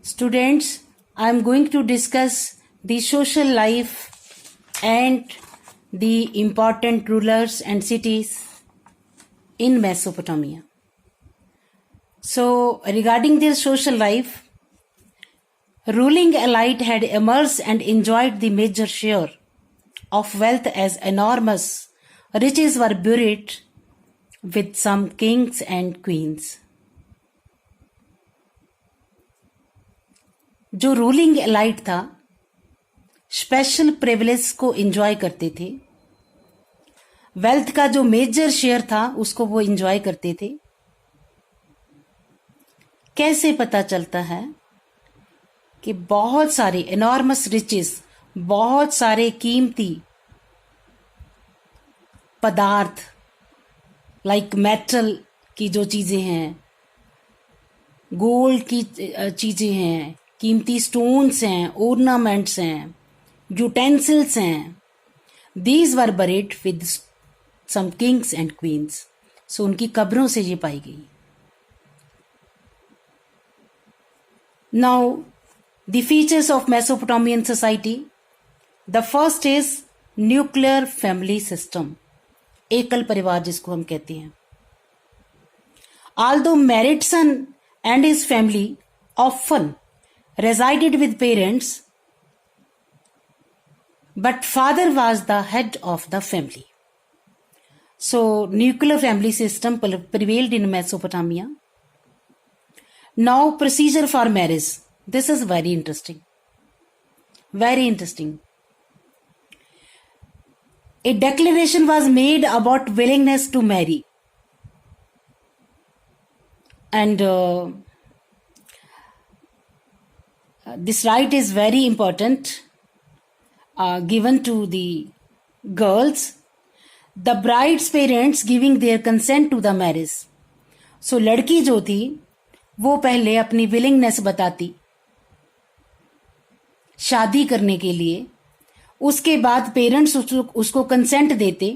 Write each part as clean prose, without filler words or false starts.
Students, I am going to discuss the social life and the important rulers and cities in Mesopotamia. So, regarding their social life, ruling elite had emerged and enjoyed the major share of wealth as enormous riches were buried with some kings and queens. जो ruling elite था special privilege को enjoy करते थे, wealth का जो major share था उसको वो एंजॉय करते थे। कैसे पता चलता है कि बहुत सारे एनॉर्मस रिचेस, बहुत सारे कीमती पदार्थ लाइक मेटल की जो चीजें हैं, गोल्ड की चीजें हैं, कीमती स्टोन्स हैं, ऑर्नामेंट्स हैं, यूटेंसिल्स हैं, these were buried with some kings and queens. So उनकी कब्रों से ये पाई गई। Now the features of Mesopotamian society, the first is nuclear family system, एकल परिवार जिसको हम कहते हैं। Although married son and his family often resided with parents, but father was the head of the family. So nuclear family system prevailed in Mesopotamia. Now procedure for marriage. This is very interesting. Very interesting. A declaration was made about willingness to marry. And this right is very important, given to the girls. The bride's parents giving their consent to the marriage. So लड़की जो थी वो पहले अपनी willingness बताती शादी करने के लिए, उसके बाद पेरेंट्स उसको कंसेंट देते।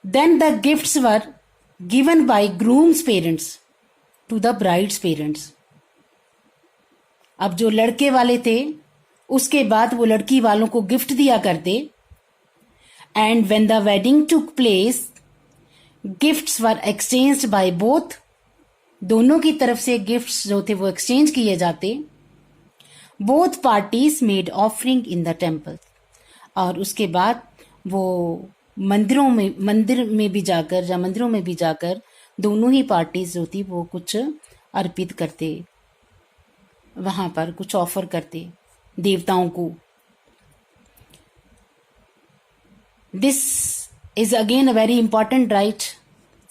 Then the gifts were given by grooms parents to the brides parents. अब जो लड़के वाले थे उसके बाद वो लड़की वालों को गिफ्ट दिया करते। And when the wedding took place, gifts were exchanged by both, दोनों की तरफ से गिफ्ट्स जो थे वो एक्सचेंज किए जाते। Both parties made offering in the temple, और उसके बाद वो मंदिर में भी जाकर या मंदिरों में भी जाकर दोनों ही पार्टीज जो थी वो कुछ अर्पित करते, वहां पर कुछ ऑफर करते देवताओं को। This is again a very important right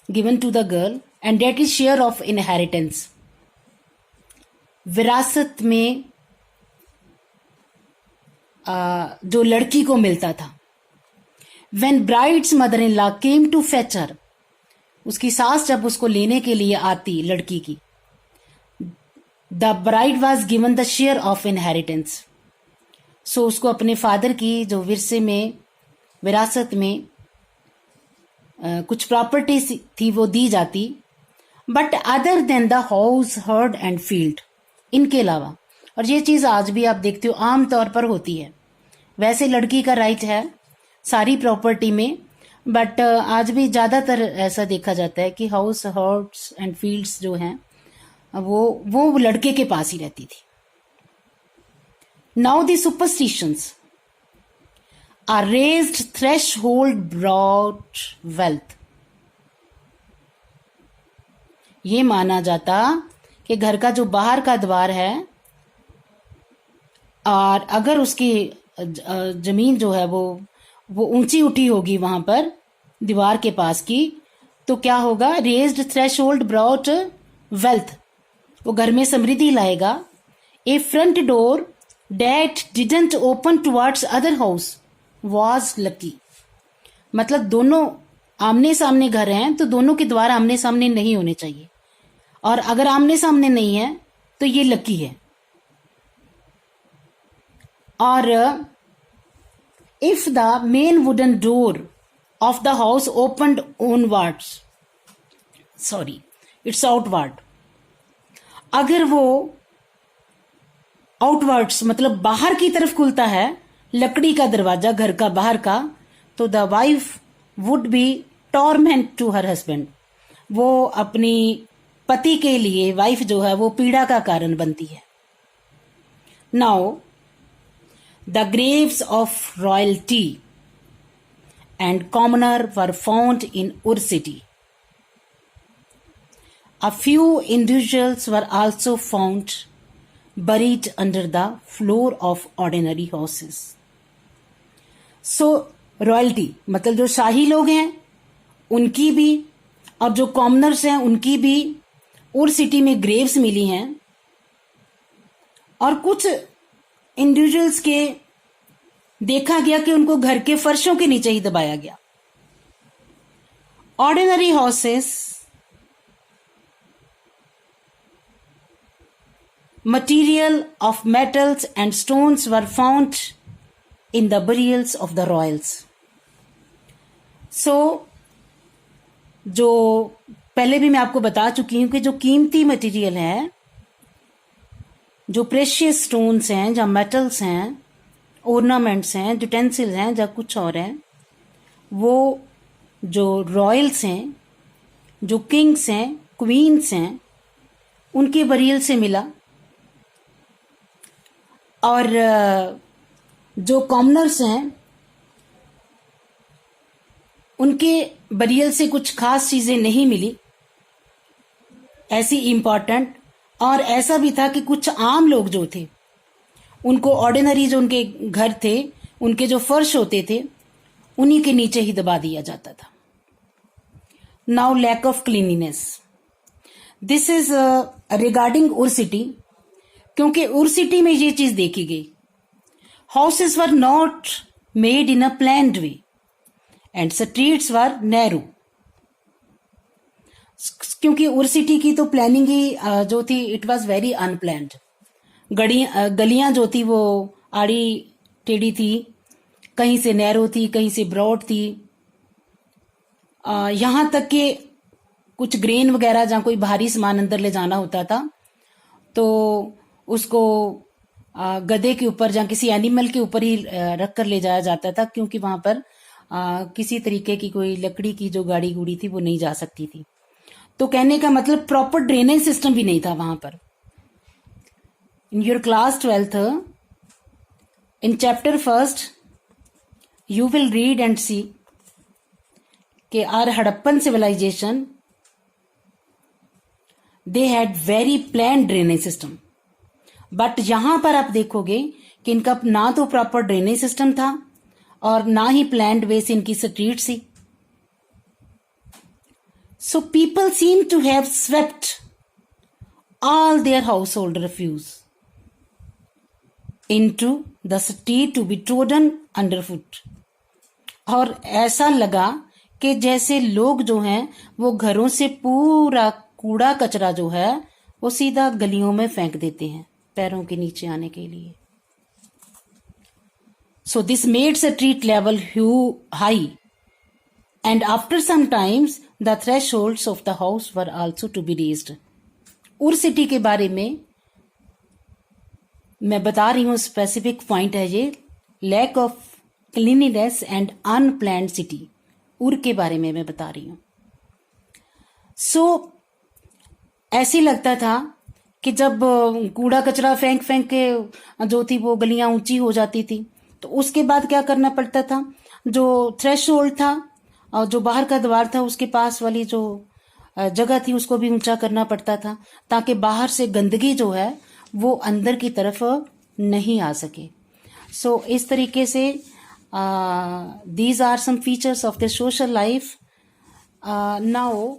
given to the girl, and that is share of inheritance. विरासत में जो लड़की को मिलता था। When bride's mother-in-law came to fetch her, उसकी सास जब उसको लेने के लिए आती लड़की की, the bride was given the share of inheritance. So उसको अपने फादर की जो विरसे में, विरासत में कुछ प्रॉपर्टी थी वो दी जाती। But other than the house, heard and field, इनके अलावा, और ये चीज आज भी आप देखते हो आम तौर पर होती है। वैसे लड़की का राइट है सारी प्रॉपर्टी में, बट आज भी ज्यादातर ऐसा देखा जाता है कि हाउस, हर्ड्स एंड फील्ड्स जो हैं वो लड़के के पास ही रहती थी। Now the superstitions are raised threshold brought wealth. ये माना जाता कि घर का जो बाहर का द्वार है, और अगर उसकी जमीन जो है वो ऊंची उठी होगी वहां पर दीवार के पास की, तो क्या होगा? रेज्ड थ्रेशहोल्ड ब्रॉट वेल्थ, वो घर में समृद्धि लाएगा। A front door that didn't open towards other house was lucky. मतलब दोनों आमने सामने घर हैं तो दोनों के द्वार आमने सामने नहीं होने चाहिए, और अगर आमने सामने नहीं है तो ये लकी है। और if the main wooden door of the house opened onwards, sorry it's outward, अगर वो आउटवर्ड्स मतलब बाहर की तरफ खुलता है लकड़ी का दरवाजा घर का बाहर का, तो the wife would be torment to her husband, वो अपनी पति के लिए वाइफ जो है वो पीड़ा का कारण बनती है। Now the Graves of royalty and commoner were found in उर city. A few individuals were also found buried under the floor of ordinary houses. So royalty मतलब जो शाही लोग हैं उनकी भी और जो कॉमनर्स हैं उनकी भी उर सिटी में ग्रेव्स मिली हैं, और कुछ इंडिविजुअल्स के देखा गया कि उनको घर के फर्शों के नीचे ही दबाया गया। Ordinary houses material of metals and stones were found in the burials of the royals. So जो पहले भी मैं आपको बता चुकी हूं कि जो कीमती मटेरियल है, जो प्रेशियस स्टोन्स हैं या मेटल्स हैं, ऑर्नामेंट्स हैं, यूटेंसिल्स हैं या कुछ और है, वो जो रॉयल्स हैं, जो किंग्स हैं, क्वींस हैं, उनके बरियल से मिला। और जो कॉमनर्स हैं उनके बरियल से कुछ खास चीजें नहीं मिली ऐसी इम्पोर्टेंट, और ऐसा भी था कि कुछ आम लोग जो थे उनको ऑर्डिनरी जो उनके घर थे, उनके जो फर्श होते थे, उन्हीं के नीचे ही दबा दिया जाता था। Now lack of cleanliness, this is regarding Ur city, क्योंकि उर सिटी में ये चीज देखी गई। Houses were not made in a planned way and streets were narrow, क्योंकि उर सिटी की तो प्लानिंग ही जो थी इट वाज वेरी अनप्लान्ड। गलियां जो थी वो आड़ी टेढ़ी थी, कहीं से नैरो थी, कहीं से ब्रॉड थी। यहां तक कि कुछ ग्रेन वगैरह जहां कोई भारी सामान अंदर ले जाना होता था तो उसको गधे के ऊपर या किसी एनिमल के ऊपर ही रख कर ले जाया जाता था, क्योंकि वहां पर किसी तरीके की कोई लकड़ी की जो गाड़ी गुड़ी थी वो नहीं जा सकती थी। तो कहने का मतलब प्रॉपर ड्रेनेज सिस्टम भी नहीं था वहां पर। In your class 12th in chapter 1 you will read and see कि are Harappan civilization they had very plan drainage system, but यहां पर आप देखोगे कि इनका ना तो प्रॉपर ड्रेनेज सिस्टम था और ना ही प्लान्ड वे से इनकी स्ट्रीट थी। So people seem to have swept all their household refuse into the street to be trodden underfoot, और ऐसा लगा कि जैसे लोग जो हैं वो घरों से पूरा कूड़ा कचरा जो है वो सीधा गलियों में फेंक देते हैं पैरों के नीचे आने के लिए। So this made street level high and after some times the thresholds of the house were also to be raised. Ur city के बारे में मैं बता रही हूं, स्पेसिफिक पॉइंट है ये, lack of cleanliness and unplanned city, Ur के बारे में मैं बता रही हूं। सो ऐसे लगता था कि जब कूड़ा कचरा फेंक फेंक के जो थी वो गलियां ऊंची हो जाती थी, तो उसके बाद क्या करना पड़ता था, जो थ्रेशोल्ड था और जो बाहर का द्वार था उसके पास वाली जो जगह थी उसको भी ऊंचा करना पड़ता था, ताकि बाहर से गंदगी जो है वो अंदर की तरफ नहीं आ सके। सो इस तरीके से these are some features of the social life. Now